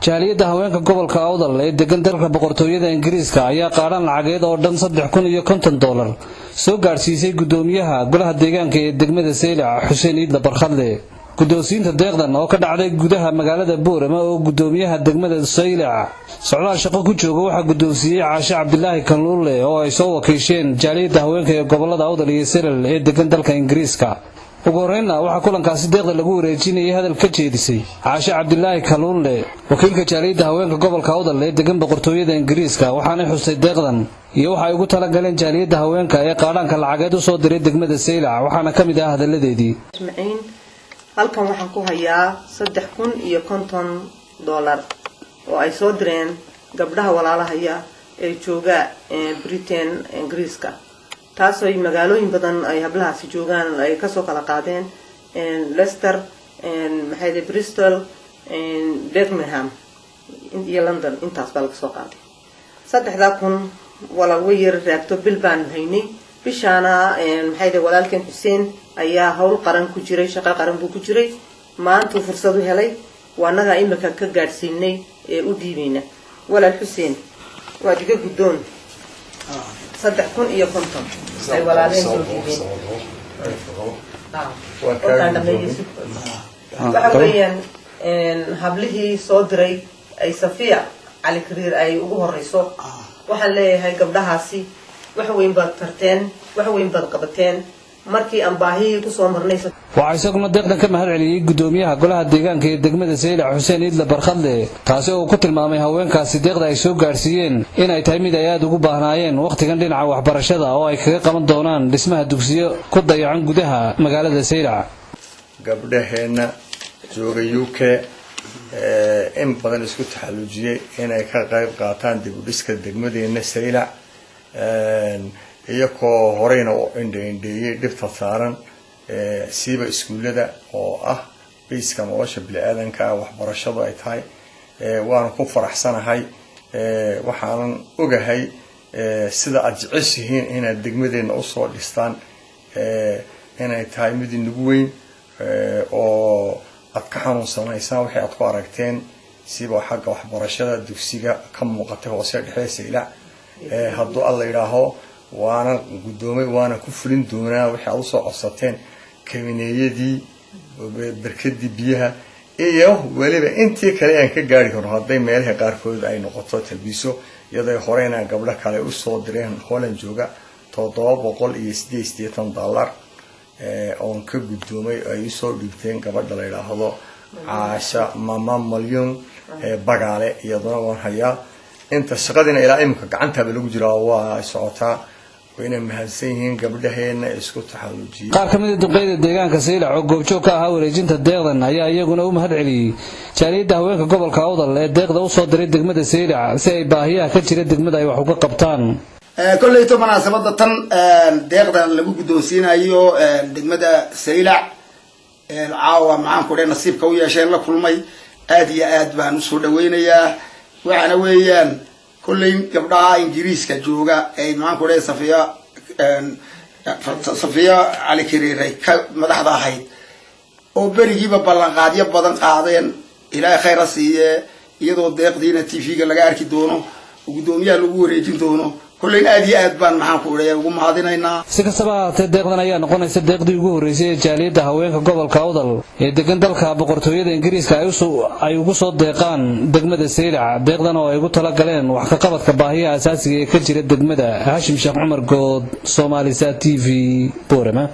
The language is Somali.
jaaliyada haweenka gobolka Awdal ee degan dalka boqortooyada Ingiriiska ayaa qaadan lacageed oo dhan $350 soo gaarsiisay gudoomiyaha golaha deegaanka ee degmada Seylac Xuseen Iidla Barkadle guddoonsiinta deeqdan oo ka dhacday gudaha magaalada Boorama oo gudoomiyaha degmada Seylac socdaal shaqo ku jooga waxa guddoonsiyay Caasha Cabdilaahi Kaluule oo ay soo wakiisheen jaaliyada haweenka ee gobolada Awdal iyo Seylac ee degan dalka Ingiriiska ugu horreynna waxa kulankaasi deeqda lagu wareejinayay hadal ka jeedisay Caasha Cabdilaahi Kaluule wakiilka jaaliyada haweenka gobolka Awdal ee degan boqortooyada Ingiriiska waxaana xusay deeqdan iyo waxa ay ugu tala galeen jaaliyada haweenka ee qaadaanka lacageed u soo diray degmada Seylac waxaana kamid ah hadaladeedii halkan waxaan ku hayaa $350 oo ay soo direen gabdhaha walaalahaya ee jooga Britain Ingiriiska taasoo ay magaalooyin badan ay hablahaasi joogaan ay ka soo kala qaadeen Leicester Bristol Birmingham iyo London intaas baa laga soo qaaday 3,000 walaal way yar raagto bil baan haynay bishaana walaalkan Xuseen ayaa hawl qaran ku jiray shaqo qaran buu ku jiray maanta fursad u helay waanaga imika ka gaarsiinay ee u diibayna walaal Xuseen waa diga guddoon 350 ay walaaleen soo diibeen waxa weeyaan hablihii soo diray ay Safiya Cali Kariir ay ugu horeyso waxaan leeyahay gabdhahaasi wax weyn baad tarteen wax weyn baad qabateen markii aan baahiyay ku soo marnay waxa isaguna deeqdan ka mahad celiyay gudoomiyaha golaha deegaanka ee degmada Seylac Xuseen Iidla Barkadle taasi oo ku tilmaamay haweenkaasi deeqda ay soo gaarsiiyeen in ay tahay mid ay aad ugu baahnaayeen waqtigan dhinaca waxbarashada oo ay kaga qaban doonaan dhismaha dugsiyo ku dayacan gudaha magaalada Seylac gabdhaheena jooga UK in badan isku taxalujiyay inay ka qayb qaataan dib u dhiska degmadeena Seylac iyagoo horeyna u indheeyay dhibta saaran siiba iskuulada oo ah bayska nolosha bini'aadanka waxbarashadu ay tahay waan ku faraxsanahay waxaan ogahay sida aad jeceshihiin inaad degmadeena u soo dhistaan inay tahay mid inagu weyn oo aad ka xanuunsanaysaan wixii aad ku aragteen siiba xagga waxbarashada dugsiga ka muuqatay hoose dhexe Seylac hadduu alla yiraaho waana gudoomay waana ku fulin doonaa wixii aad soo codsateen kamineeyadii barkadii biyaha iyo waliba intii kale aan ka gaari karo haday meelaha qaarkood ay noqoto talbiiso iyadoo horeyna gabdho kale u soo direen Holland jooga $780 oo ka gudoomay ay soo dhigteen gabadha la yiraahdo Caasha Mama Malyon Bagaale iyadoo waan hayaa inta shaqadina ilaa imka gacanta lagu jiraa waa socotaa wayna mahadsanyihiin gabdhaheena isku taxalujiyay qaar kamid ah duqeyda deegaanka Seylac oo goobjoog ka ah wareejinta deeqdan ayaa iyaguna u mahad celiyay jaaliyada haweenka gobolka Awdal ee deeqda u soo diray degmada Seylac si ay baahiyaha ka jira degmada ay wax uga qabtaan kulleeyto munaasabada tan deeqdan lagu guddoonsiinayo degmada Seylac caawa maxaan ku dhigay nasiibka u yeesheen la kulmay aad iyo aad baan u soo dhaweynayaa waxana weeyaan kulleey gabdhaha Ingiriiska jooga ay maxaan ku dhigay Safiya Cali Kariir ka madaxda ahayd oo berigiiba ballan qaadyo badan qaadeen ilaahay khayr siiye iyadoo deeqdiina TV-ga laga arki doono gudoomiyaha lagu wareejin doono kulleey aad iyo aad baan maxaan ku dhigay ugu mahadinaynaa si kastaba deeqdan ayaa noqonaysa deeqdii ugu horeysay ee jaaliyada haweenka gobolka Awdal ee degan dalka boqortooyada Ingiriiska ay ugu soo deeqaan degmada Seylac deeqdan oo ay ugu tala galeen wax ka qabadka baahiyaha asaasiga ee ka jira degmada Hashim Sheekh Cumar Good Somali Sat TV Boorama.